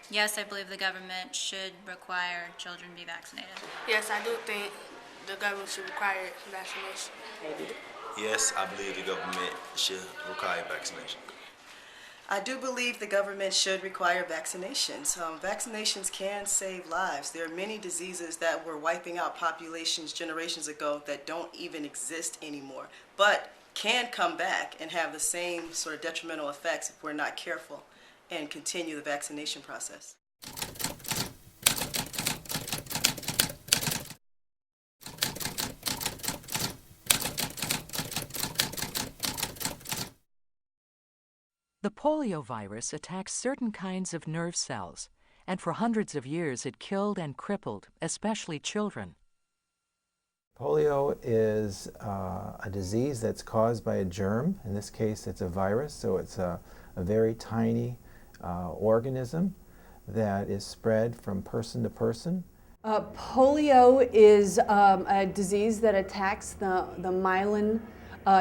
Yes, I believe the government should require children to be vaccinated. Yes, I do think the government should require vaccination. Yes, I believe the government should require vaccination. I do believe the government should require vaccinations. Vaccinations can save lives. There are many diseases that were wiping out populations generations ago that don't even exist anymore, but can come back and have the same sort of detrimental effects if we're not careful and continue the vaccination process. The polio virus attacks certain kinds of nerve cells, and for hundreds of years it killed and crippled, especially children. Polio is a disease that's caused by a germ. In this case, it's a virus, so it's a very tiny organism that is spread from person to person. Polio is a disease that attacks the myelin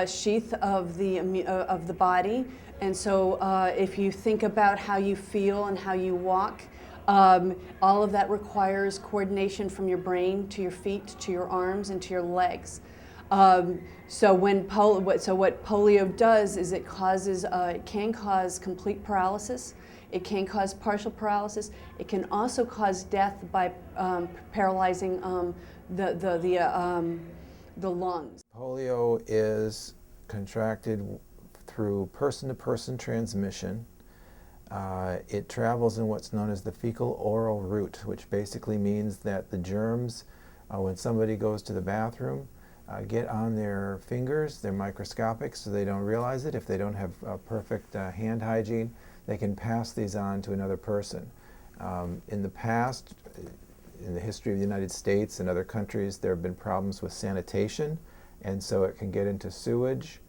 sheath of the body. And so if you think about how you feel and how you walk, all of that requires coordination from your brain to your feet to your arms and to your legs. So what polio does is it can cause complete paralysis. It can cause partial paralysis. It can also cause death by paralyzing the lungs. Polio is contracted through person-to-person transmission. It travels in what's known as the fecal-oral route, which basically means that the germs, when somebody goes to the bathroom, get on their fingers. They're microscopic, so they don't realize it. If they don't have perfect hand hygiene, they can pass these on to another person. In the past, in the history of the United States and other countries, there have been problems with sanitation, and so it can get into sewage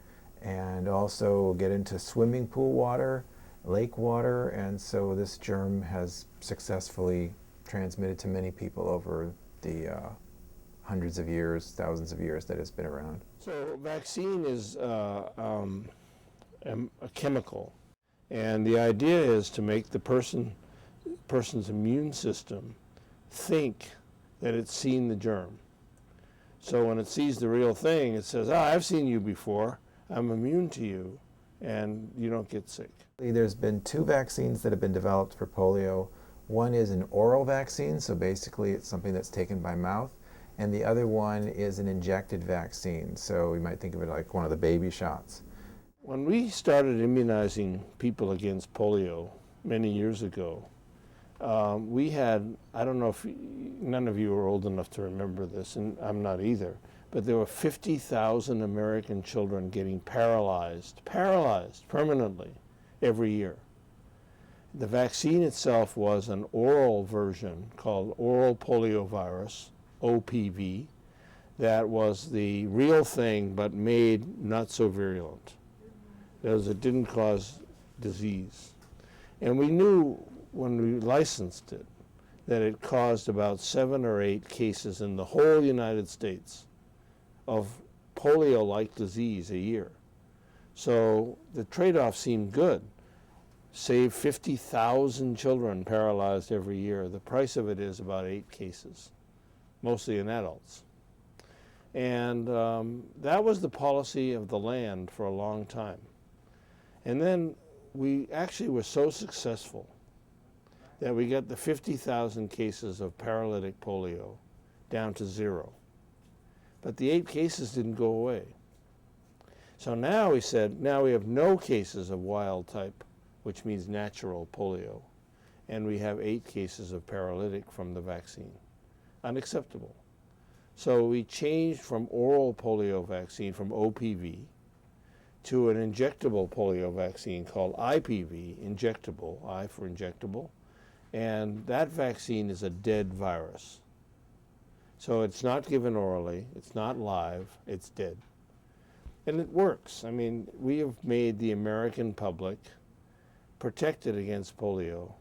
and also get into swimming pool water, lake water, and so this germ has successfully transmitted to many people over the hundreds of years, thousands of years that it's been around. So vaccine is a chemical, and the idea is to make the person's immune system think that it's seen the germ. So when it sees the real thing, it says, I've seen you before, I'm immune to you, and you don't get sick. There's been 2 vaccines that have been developed for polio. One is an oral vaccine, so basically it's something that's taken by mouth, and the other one is an injected vaccine, so we might think of it like one of the baby shots. When we started immunizing people against polio many years ago, we had, I don't know if none of you are old enough to remember this, and I'm not either, but there were 50,000 American children getting paralyzed permanently every year. The vaccine itself was an oral version called oral poliovirus, OPV, that was the real thing but made not so virulent. That is, it didn't cause disease. And we knew when we licensed it that it caused about 7 or 8 cases in the whole United States of polio-like disease a year. So the trade-off seemed good. Save 50,000 children paralyzed every year. The price of it is about 8 cases, mostly in adults. And that was the policy of the land for a long time. And then we actually were so successful that we got the 50,000 cases of paralytic polio down to 0. But the 8 cases didn't go away. So now we said, now we have no cases of wild type, which means natural polio, and we have 8 cases of paralytic from the vaccine. Unacceptable. So we changed from oral polio vaccine, from OPV, to an injectable polio vaccine called IPV, injectable, I for injectable, and that vaccine is a dead virus. So it's not given orally, it's not live, it's dead. And it works. I mean, we have made the American public protected against polio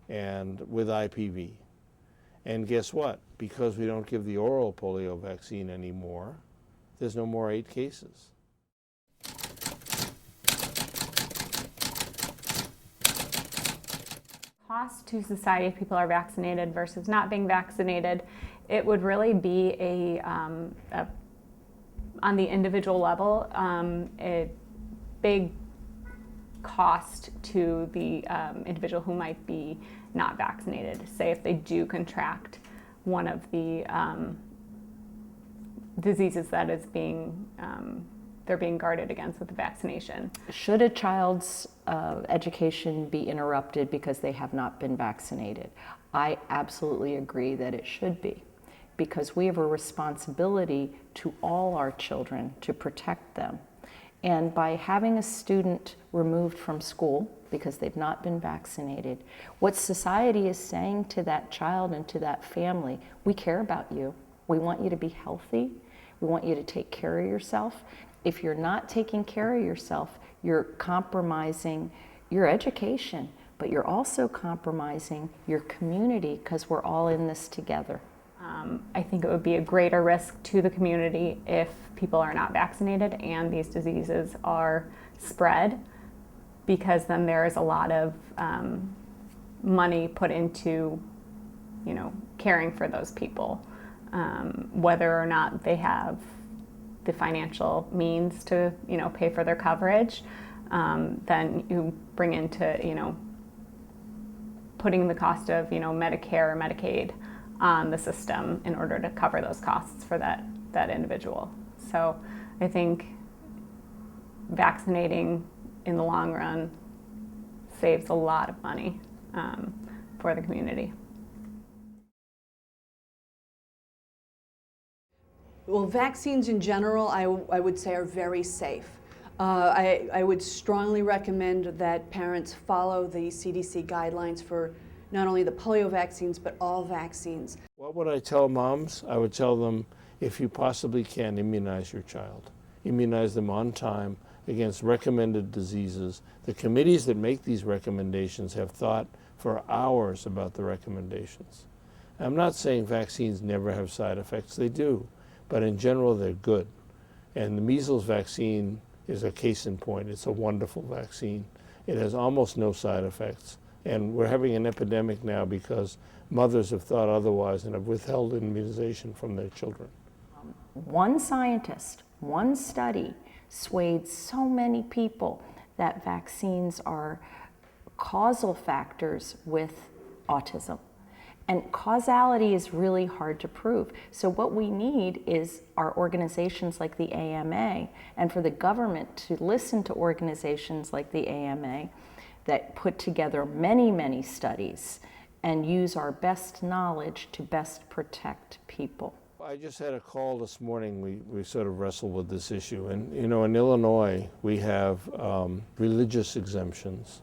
and with IPV. And guess what? Because we don't give the oral polio vaccine anymore, there's no more 8 cases. cost to society if people are vaccinated versus not being vaccinated, it would really be on the individual level, a big cost to the individual who might be not vaccinated. Say if they do contract one of the diseases that is they're being guarded against with the vaccination. Should a child's education be interrupted because they have not been vaccinated? I absolutely agree that it should be, because we have a responsibility to all our children to protect them. And by having a student removed from school because they've not been vaccinated, what society is saying to that child and to that family, we care about you. We want you to be healthy. We want you to take care of yourself. If you're not taking care of yourself, you're compromising your education, but you're also compromising your community, because we're all in this together. I think it would be a greater risk to the community if people are not vaccinated and these diseases are spread, because then there is a lot of money put into, caring for those people, whether or not they have the financial means to, pay for their coverage. Then you bring into, putting the cost of, Medicare or Medicaid on the system in order to cover those costs for that individual. So I think vaccinating in the long run saves a lot of money for the community. Well, vaccines in general, I would say, are very safe. I would strongly recommend that parents follow the CDC guidelines for not only the polio vaccines, but all vaccines. What would I tell moms? I would tell them, if you possibly can, immunize your child. Immunize them on time against recommended diseases. The committees that make these recommendations have thought for hours about the recommendations. I'm not saying vaccines never have side effects. They do, but in general, they're good. And the measles vaccine is a case in point. It's a wonderful vaccine. It has almost no side effects. And we're having an epidemic now because mothers have thought otherwise and have withheld immunization from their children. One scientist, one study swayed so many people that vaccines are causal factors with autism. And causality is really hard to prove. So what we need is our organizations like the AMA, and for the government to listen to organizations like the AMA that put together many, many studies and use our best knowledge to best protect people. I just had a call this morning. We sort of wrestled with this issue. And in Illinois, we have religious exemptions,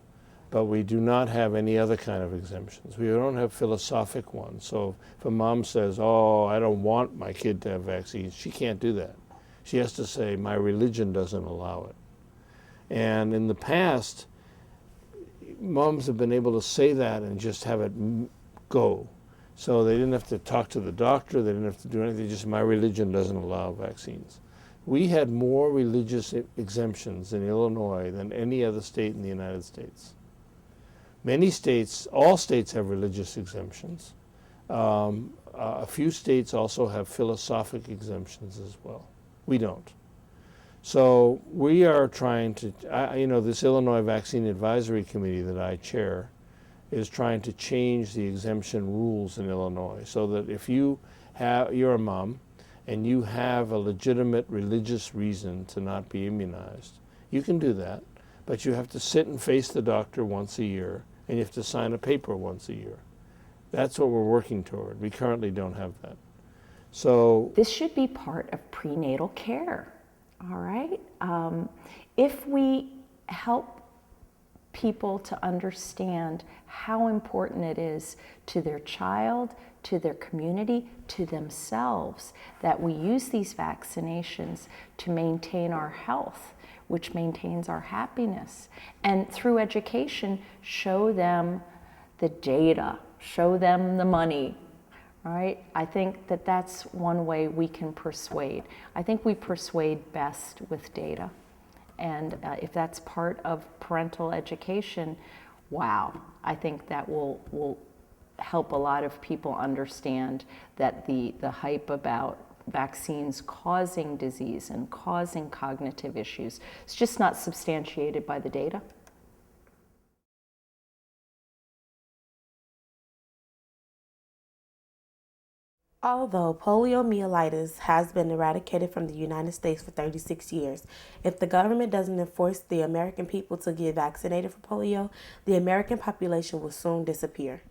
but we do not have any other kind of exemptions. We don't have philosophic ones. So if a mom says, oh, I don't want my kid to have vaccines, she can't do that. She has to say, my religion doesn't allow it. And in the past, moms have been able to say that and just have it go. So they didn't have to talk to the doctor, they didn't have to do anything, just my religion doesn't allow vaccines. We had more religious exemptions in Illinois than any other state in the United States. Many states, all states have religious exemptions. A few states also have philosophic exemptions as well. We don't. So we are trying to, this Illinois Vaccine Advisory Committee that I chair is trying to change the exemption rules in Illinois so that if you're a mom and you have a legitimate religious reason to not be immunized, you can do that, but you have to sit and face the doctor once a year and you have to sign a paper once a year. That's what we're working toward. We currently don't have that. So this should be part of prenatal care. All right. If we help people to understand how important it is to their child, to their community, to themselves, that we use these vaccinations to maintain our health, which maintains our happiness, and through education, show them the data, show them the money. Right? I think that that's one way we can persuade. I think we persuade best with data. And if that's part of parental education, wow, I think that will help a lot of people understand that the hype about vaccines causing disease and causing cognitive issues is just not substantiated by the data. Although poliomyelitis has been eradicated from the United States for 36 years, if the government doesn't enforce the American people to get vaccinated for polio, the American population will soon disappear.